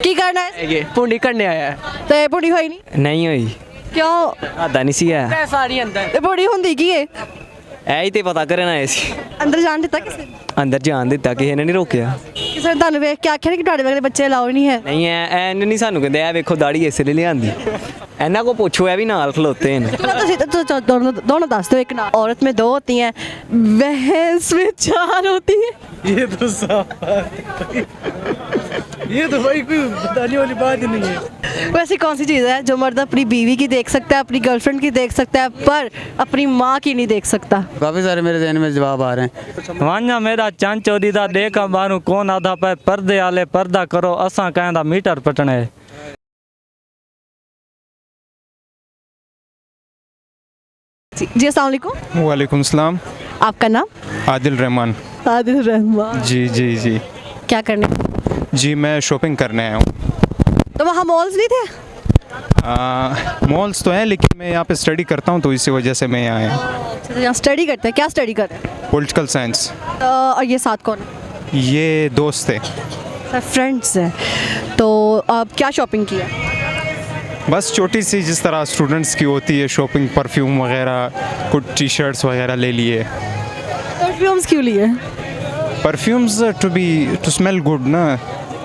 की करना है? ये पूरी करने आया है। ते पूरी होई नहीं नहीं हुई क्यों? ਆਦਾ नहीं सी है सारी अंदर ते पूरी हुंदी की है? ऐ ही ते पता करन आए सी अंदर जान दिता किसी ने? अंदर जान दिता किसी ने नहीं रोकया किसी ने ਤੁਹਾਨੂੰ ਵੇਖ ਕੇ ਆਖਿਆ ਕਿ ਤੁਹਾਡੇ ਵਰਗੇ ਬੱਚੇ ਅਲਾਉ ਨਹੀਂ ਹੈ? नहीं ऐ नहीं सानू कहंदे ऐ वेखो दाढ़ी इस लिए लियांदी ਇਹਨਾਂ को पूछो ऐ भी नाल खलोते हैं तो दोनों दस दो। एक ना औरत में दो होती हैं, भैंस में चार होती है। ये तो साफ बात है। ये तो भाई कोई बताने वाली बात ही नहीं है। वैसी कौन सी चीज़ है जो मर्द अपनी बीवी की देख सकता है, अपनी गर्लफ्रेंड की देख सकता है, पर अपनी माँ की नहीं देख सकता? काफ़ी सारे मेरे जहन में जवाब आ रहे हैं। वांजा मेरा चंद चोरी दा देखा बारू कौन आधा पे पर्दे आले पर्दा करो असा कहंदा मीटर पटने। जी अस्सलाम वालेकुम। वालेकुम सलाम। आपका नाम? आदिल रहमान। आदिल रहमान। जी जी जी क्या करने? जी मैं शॉपिंग करने आया हूँ। तो वहाँ मॉल्स नहीं थे? मॉल्स तो हैं लेकिन मैं यहाँ पे स्टडी करता हूँ तो इसी वजह से मैं यहाँ आया हूँ। अच्छा, यहाँ स्टडी करते हैं। क्या स्टडी कर रहे हैं? Political science. और ये साथ कौन है? ये दोस्त है। सर फ्रेंड्स हैं। तो आप क्या शॉपिंग किया? बस छोटी सी जिस तरह स्टूडेंट्स की होती है शॉपिंग, परफ्यूम वगैरह, कुछ टी शर्ट्स वगैरह ले लिए। परफ्यूम्स क्यों लिए? परफ्यूम्स टू स्मेल गुड ना,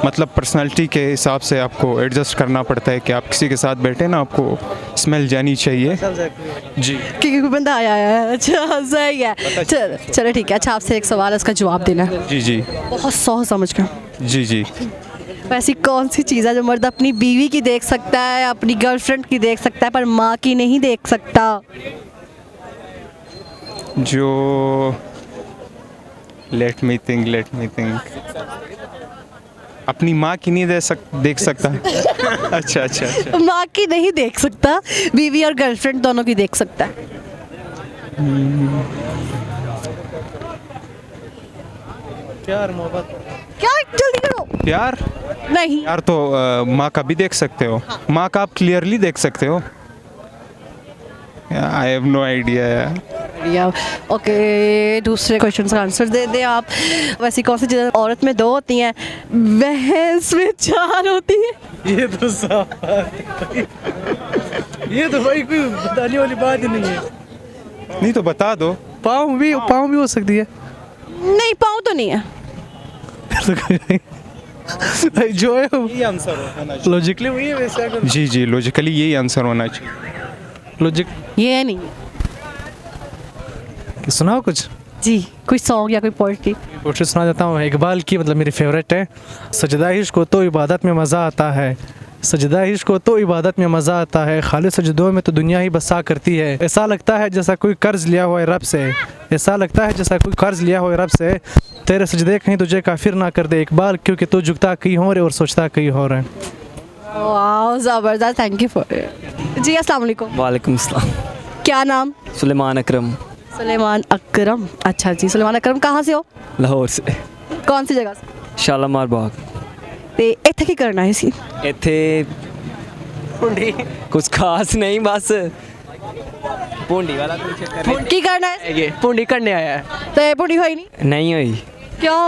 मतलब पर्सनालिटी के हिसाब से आपको एडजस्ट करना पड़ता है कि आप किसी के साथ बैठे ना आपको स्मेल जानी चाहिए। जी क्योंकि कोई बंदा आया है। अच्छा सही है। चलो ठीक है। अच्छा आपसे एक सवाल है, इसका जवाब देना है। जी जी बहुत सोच समझ कर। जी जी वैसी कौन सी चीज़ है जो मर्द अपनी बीवी की देख सकता है, अपनी गर्लफ्रेंड की देख सकता है, पर माँ की नहीं देख सकता? जो लेट मी थिंक अपनी माँ की नहीं देख सकता। अच्छा अच्छा अच्छा। माँ की नहीं देख सकता, बीवी और गर्लफ्रेंड दोनों की देख सकता है। प्यार मोहब्बत। क्या? जल्दी करो। प्यार नहीं। यार तो माँ का भी देख सकते हो, माँ का आप क्लियरली देख सकते हो। आई हैव नो आइडिया यार। या ओके, दूसरे क्वेश्चन का आंसर दे दे आप। वैसी कौन सी चीज़ औरत में दो होती हैं, भैंस में चार होती है? ये तो साफ बात है। ये तो भाई कोई बताने वाली बात ही नहीं है। नहीं तो बता दो। पाँव भी हो सकती है। नहीं, पाँव तो नहीं है। जो है यही आंसर होना चाहिए। लॉजिकली वही है वैसे। अगर जी जी लॉजिकली यही आंसर होना चाहिए। लॉजिक ये नहीं। सुनाओ कुछ। जी कोई सॉन्ग या कोई पोएट्री? पोएट्री सुना देता हूँ। इकबाल की, मतलब मेरी फेवरेट है। सजदा इश्क को तो इबादत में मज़ा आता है, सजदा इश्क को तो इबादत में मज़ा आता है, खाली सजदों में तो दुनिया ही बसा करती है। ऐसा लगता है जैसा कोई कर्ज लिया हुआ है रब से, ऐसा लगता है जैसा कोई कर्ज लिया हुआ है रब से, तेरे सजदे कहीं तुझे काफिर ना कर दे इकबाल, क्योंकि तू झुकता कहीं और है और सोचता कहीं और है। वाह ज़बरदस्त, थैंक यू फॉर। जी अस्सलाम वालेकुम। वालेकुम सलाम। क्या नाम? सुलेमान अकरम। सुलेमान अकरम। अच्छा जी, सुलेमान अकरम कहाँ से हो? लाहौर से। कौन सी जगह से? शालामार बाग। ਤੇ ਇੱਥੇ ਕੀ ਕਰਨਾ ਹੈ ਸੀ? ਇੱਥੇ कुछ खास नहीं बस पूंडी वाला कोई चक्कर ਕੀ करना है? ये पूरी करने आया है। ਤੇ ਪੂਰੀ ਹੋਈ ਨਹੀਂ नहीं हुई क्यों?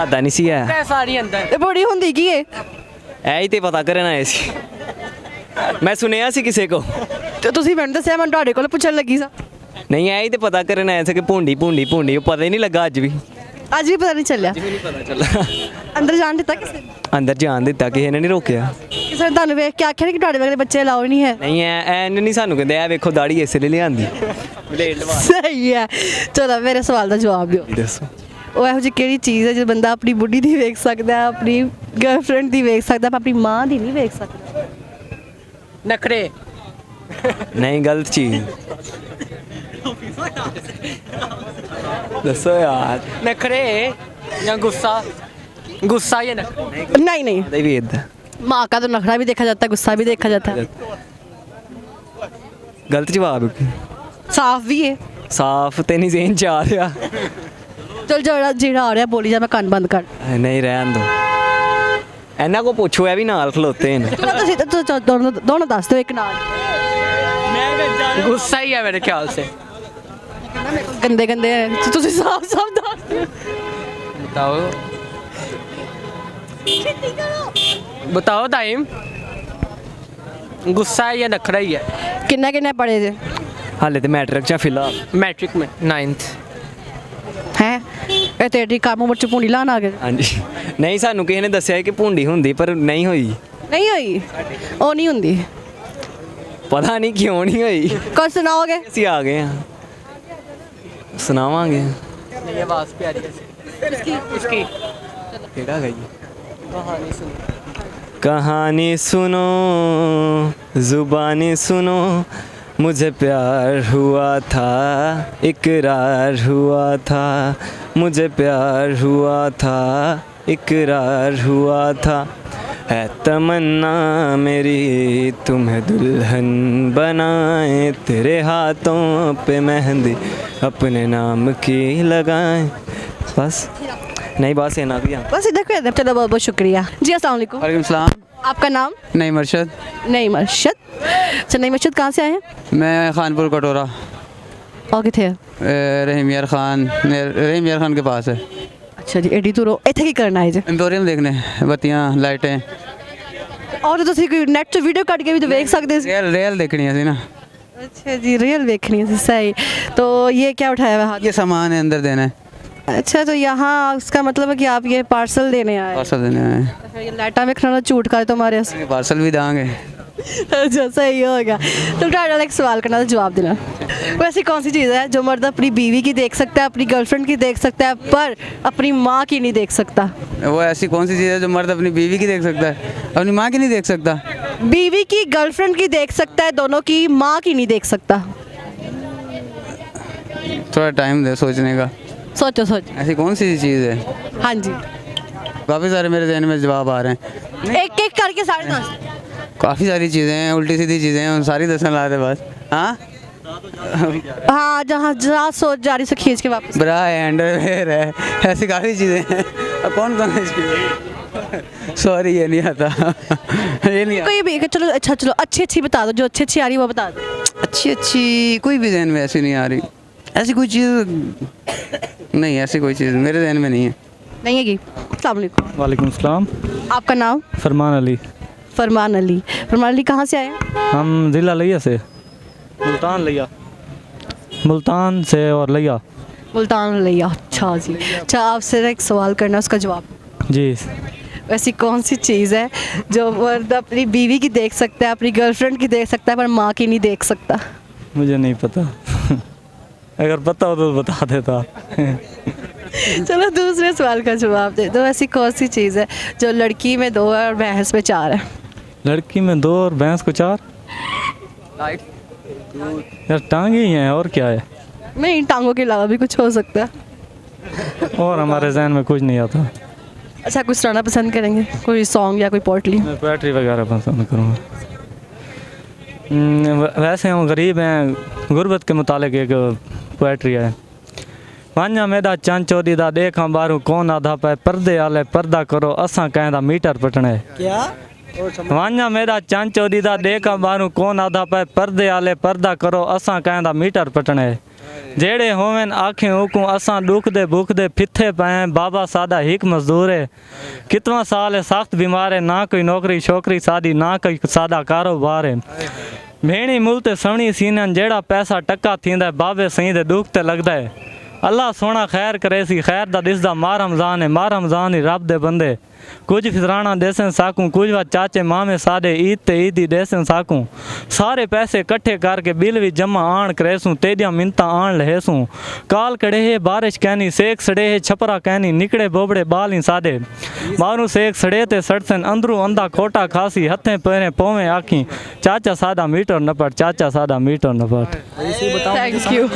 ਆਦਾ नहीं सी है सारी अंदर ਤੇ ਪੂਰੀ ਹੁੰਦੀ ਕੀ ਹੈ? ऐ ही ते पता करन आए सी मैं सुनिया सी किसी को ਤੇ ਤੁਸੀਂ ਮੈਨੂੰ ਦੱਸਿਆ, ਮੈਂ ਤੁਹਾਡੇ ਕੋਲ ਪੁੱਛਣ ਲੱਗੀ ਸਾਂ। नहीं ऐ ही ते पता करन आए थे कि पूंडी पूंडी पूंडी पता ही नहीं लगा अज भी ਅੱਜ ਵੀ ਪਤਾ ਨਹੀਂ ਚੱਲਿਆ। नहीं पता चला ਅੰਦਰ ਜਾਣ ਦਿੱਤਾ ਕਿਸੇ ਨੇ? अंदर जान दिता किसी ने नहीं रोकया ਕਿਸੇ ਨੇ ਤੁਹਾਨੂੰ ਵੇਖ ਕੇ ਆਖਿਆ ਕਿ ਤੁਹਾਡੇ ਵਰਗੇ ਬੱਚੇ ਅਲਾਉ ਨਹੀਂ ਹੈ? नहीं ऐ नहीं सानू कहंदे ऐ वेखो दाढ़ी इस लिए लियांदी ਸਹੀ ਹੈ। ਚਲੋ ਮੇਰੇ ਸਵਾਲ ਦਾ ਜਵਾਬ ਦਿਓ। दसो ਉਹ ਇਹੋ ਜਿਹੀ ਕਿਹੜੀ ਚੀਜ਼ ਹੈ ਜੋ ਬੰਦਾ ਆਪਣੀ ਬੁੱਢੀ ਦੀ ਵੇਖ ਸਕਦਾ ਹੈ, ਆਪਣੀ ਗਰਲਫ੍ਰੈਂਡ ਦੀ ਵੇਖ ਸਕਦਾ, ਪਰ ਆਪਣੀ ਮਾਂ ਦੀ ਨਹੀਂ ਵੇਖ ਸਕਦਾ? नखरे नहीं गलत चीज दसो यार नखरे या गुस्सा गुस्सा या नखरे नहीं नहीं, दे भी इधर माँ का तो नखरा भी देखा जाता है, गुस्सा भी देखा जाता है। गलत जवाब साफ भी है। साफ ते नहीं ज़हन च आ रहा चल जरा जेड़ा आ रहा बोली जा, मैं कान बंद कर। नहीं रहन दो ਇਹਨਾਂ को पूछो है भी नाल खलोते हैं चलो तो दोनों दस दो। एक नाल गुस्सा ही है मेरे ख्याल से। गंदे गंदे तुसी साफ साफ दस बताओ बताओ टाइम गुस्सा है या नखरा ही है किन्ना किन्ना पढ़े जे ਹਾਲੇ ਤੇ ਮੈਟ੍ਰਿਕ ਚ ਫਿਲਹਾਲ मैट्रिक में 9th हैं ਇਹ ਤੇਰੀ ਕੰਮ ਬੱਚੇ ਪੂਣੀ ਲਾਣ ਆ ਗਏ ਹਾਂਜੀ ਨਹੀਂ ਸਾਨੂੰ ਕਿਸੇ ਨੇ ਦੱਸਿਆ ਕਿ ਭੁੰਡੀ ਹੁੰਦੀ ਪਰ ਨਹੀਂ ਹੋਈ ਨਹੀਂ ਹੋਈ ਉਹ ਨਹੀਂ ਹੁੰਦੀ ਪਤਾ ਨਹੀਂ ਕਿਉਂ ਨਹੀਂ ਹੋਈ ਕੁਝ ਸੁਣਾਓਗੇ ਅਸੀਂ ਆ ਗਏ ਆ ਸੁਣਾਵਾਂਗੇ नहीं आवाज़ प्यारी है इसकी ਕਿਹੜਾ ਗਈ कहानी सुन कहानी सुनो जुबानी सुनो मुझे प्यार हुआ था इकरार हुआ था मुझे प्यार हुआ था इकरार हुआ था है तमन्ना मेरी तुम्हें दुल्हन बनाए तेरे हाथों पे मेहंदी अपने नाम की लगाएं बस नहीं बस है ना भी बस इधर को इधर चलो बहुत बहुत शुक्रिया जी अस्सलाम वालेकुम वालेकुम सलाम। आपका नाम नहीं मर्शद। नई मर्शद अच्छा नई मर्शद कहाँ से आए हैं मैं खानपुर कटोरा और कितने रहीम यार खान के पास है। अच्छा जी एडी दूर इतने की करना है जी एम्पोरियम देखने बत्तियाँ लाइटें और तो तुसी कोई नेट से वीडियो काट के भी तो देख सकते हैं रेल देखनी है ना। अच्छा जी रियल देखनी है सही तो ये क्या उठाया हुआ है हाथ ये सामान है अंदर देना है अच्छा तो यहाँ उसका मतलब है कि आप ये पार्सल देने आए पार्सल देने आए हैं। अच्छा, ये लाइटा में खड़ा झूठ का तुम्हारे ये पार्सल भी देंगे। अच्छा सही हो गया तो डायरेक्ट एक सवाल करना तो जवाब देना वो ऐसी कौन सी चीज़ है जो मर्द अपनी बीवी की देख सकता है अपनी गर्लफ्रेंड की देख सकता है पर अपनी माँ की नहीं देख सकता वो ऐसी कौन सी चीज़ है जो मर्द अपनी बीवी की देख सकता है अपनी माँ की नहीं देख सकता। बीवी की गर्लफ्रेंड की देख सकता है दोनों की माँ की नहीं देख सकता थोड़ा टाइम दे सोचने का। सोचो सोचो ऐसी कौन सी चीज़ है। हाँ जी काफ़ी सारे मेरे जहन में जवाब आ रहे हैं। एक एक करके साढ़े दस काफ़ी सारी चीज़ें हैं उल्टी सीधी चीज़ें हैं उन सारी दसने ला रहे बस। हाँ हाँ जहाँ जहाँ सोच जा रही से खींच के वापस ब्रा है अंडरवेयर है ऐसी काफ़ी चीज़ें हैं। अब कौन कौन सी चीज़ें सॉरी ये नहीं आता ये नहीं आता। कोई भी चलो अच्छा चलो अच्छी अच्छी बता दो जो अच्छी अच्छी आ रही है वो बता दो अच्छी अच्छी कोई भी जहन में ऐसी नहीं आ रही। ऐसी कोई चीज़ नहीं ऐसी कोई चीज़ मेरे जहन में नहीं है। नहीं है कि अस्सलाम वालेकुम वालेकुम सलाम। आपका नाम फरमान अली। फरमान अली कहाँ से आए हैं हम ज़िला लिया से मुल्तान से और लिया मुल्तान लिया अच्छा जी अच्छा आपसे एक सवाल करना उसका जवाब जी। ऐसी कौन सी चीज़ है जो मर्द अपनी बीवी की देख सकता है अपनी गर्लफ्रेंड की देख सकता है पर माँ की नहीं देख सकता मुझे नहीं पता अगर पता हो तो बता देता चलो दूसरे सवाल का जवाब दे दो ऐसी कौन सी चीज़ है जो लड़की में 2 और भैंस में 4 है लड़की में 2 और भैंस को 4 यार टांगे ही हैं और क्या है नहीं टांगों के अलावा भी कुछ हो सकता है और हमारे जहन में कुछ नहीं आता। अच्छा कुछ सुनाना पसंद करेंगे कोई सॉन्ग या कोई पोइट्री मैं पोएट्री वगैरह पसंद करूँगा। वैसे हम गरीब हैं गुरबत के मुतालिक एक पोएट्री है वांजा मेरा चंद चोरी दा देखा बारू कौन आधा पे पर्दे आले पर्दा करो असा कहदा मीटर पटने क्या वांजा मेरा चंद चोरी दा देखा बारू कौन आधा पे पर्दे आले पर्दा करो असा कहदा मीटर पटने जेड़े होवन आखें उकू असा दुख दे भूख दे फिथे पाए बाबा सादा हिक मजदूर है कितना साल है सख्त बीमार है ना कोई नौकरी छोकरी सादी ना कोई सादा कारोबार है भेणी मुल ते सवणी सीनन जेड़ा पैसा टक्का थींदा बाबे सही दे दुख ते लगदा है अल्लाह सोना खैर करे सी खैर दा दिसदा मार रमज़ान है मार रमज़ान ही रब दे बंदे कुछ फिजराना देसन साकूं कुछ वा चाचे मामे सादे ईद ते ईदी देसन साकूं सारे पैसे इकट्ठे करके बिल भी जमा आन करेसूं तेदियां मिनता आन लहेसूं काल कड़े है बारिश कहनी सेक सड़े है छपरा कहनी निकड़े बोबड़े बाल ही सादे मारू सेक सड़े ते सड़सन अंदरू अंधा खोटा खासी हथें पैरें पोवें आखी चाचा सादा मीटर न पट चाचा सादा मीटर न पट। थैंक यू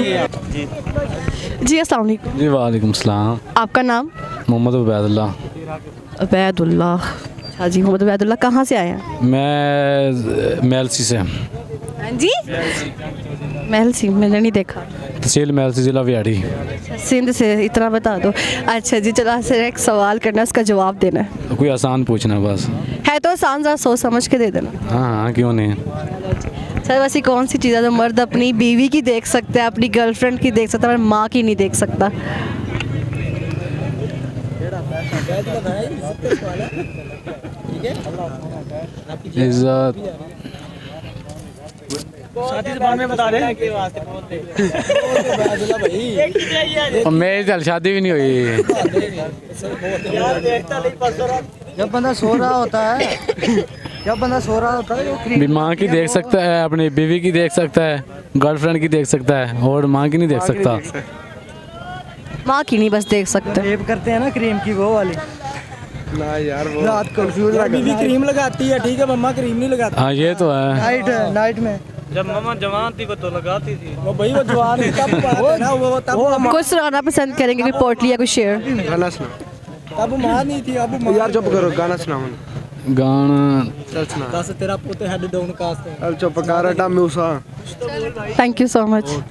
जी अस्सलाम वालेकुम जी वालेकुम सलाम। आपका नाम मोहम्मद उबैदुल्ला। उबैदुल्लाह अच्छा जी मोहम्मद उबैदुल्लाह कहाँ से आए हैं मैं मेलसी से। हाँ जी महलसी मैंने नहीं देखा तहसील मेलसी ज़िला विहाड़ी। सिंध से इतना बता दो अच्छा जी चलो आपसे एक सवाल करना उसका जवाब देना है कोई आसान पूछना बस है तो आसान ज़रा सोच समझ के दे देना। हाँ हाँ क्यों नहीं। सर वैसी कौन सी चीज़ है जो मर्द अपनी बीवी की देख सकता है अपनी गर्लफ्रेंड की देख सकता है पर माँ की नहीं देख सकता। इज्जत और मेरी तो शादी भी नहीं हुई। जब बंदा सो रहा होता है भी माँ की देख सकता है, अपनी बीवी की देख सकता है, गर्लफ्रेंड की देख सकता है, और माँ की नहीं देख सकता। माँ की नहीं बस देख सकते। वेब करते हैं ना क्रीम की वो वाली ना यार वो रात कंफ्यूज बीवी क्रीम लगाती है ठीक है मम्मा क्रीम नहीं लगाती। हाँ ये तो है। नाइट में जब मम्मा जवान थी तो लगाती थी। वो भाई वो जवान है तब बात है ना वो तब कुछ सुनाना पसंद करेंगे कोई पोटली या कोई शेर? गाना सुना तब मां नहीं थी अब यार चुप करो गाना सुना गाना चल सुना दस तेरा पुत हेड डाउन कास्ट चल चुप कर डा मूसा थैंक यू सो मच।